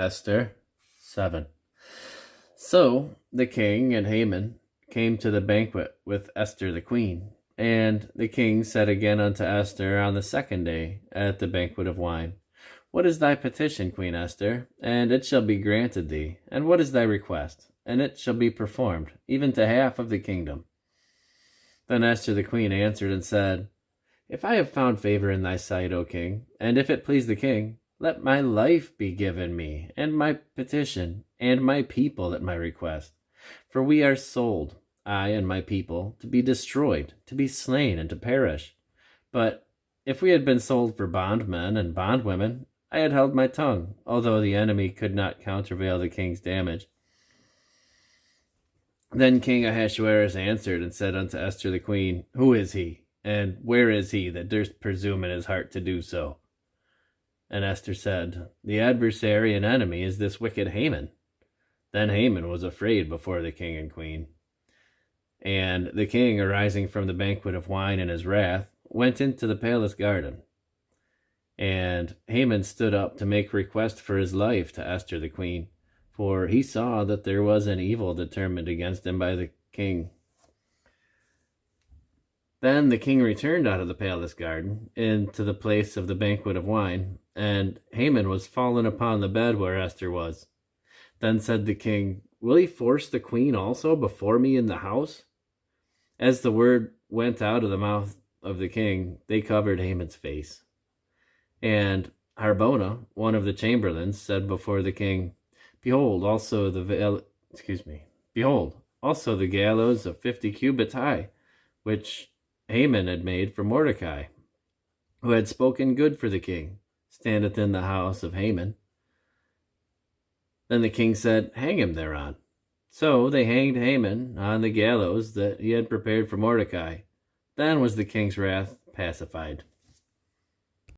Esther 7. So the king and Haman came to the banquet with Esther the queen. And the king said again unto Esther on the second day at the banquet of wine, What is thy petition, Queen Esther? And it shall be granted thee. And what is thy request? And it shall be performed, even to half of the kingdom. Then Esther the queen answered and said, If I have found favor in thy sight, O king, and if it please the king, let my life be given me, and my petition, and my people at my request. For we are sold, I and my people, to be destroyed, to be slain, and to perish. But if we had been sold for bondmen and bondwomen, I had held my tongue, although the enemy could not countervail the king's damage. Then King Ahasuerus answered and said unto Esther the queen, Who is he, and where is he that durst presume in his heart to do so? And Esther said, The adversary and enemy is this wicked Haman. Then Haman was afraid before the king and queen. And the king, arising from the banquet of wine in his wrath, went into the palace garden. And Haman stood up to make request for his life to Esther the queen, for he saw that there was an evil determined against him by the king. Then the king returned out of the palace garden into the place of the banquet of wine, and Haman was fallen upon the bed where Esther was. Then said the king, Will he force the queen also before me in the house? As the word went out of the mouth of the king, they covered Haman's face. And Harbona, one of the chamberlains, said before the king, Behold, also the gallows of 50 cubits high, which Haman had made for Mordecai, who had spoken good for the king, standeth in the house of Haman. Then the king said, Hang him thereon. So they hanged Haman on the gallows that he had prepared for Mordecai. Then was the king's wrath pacified.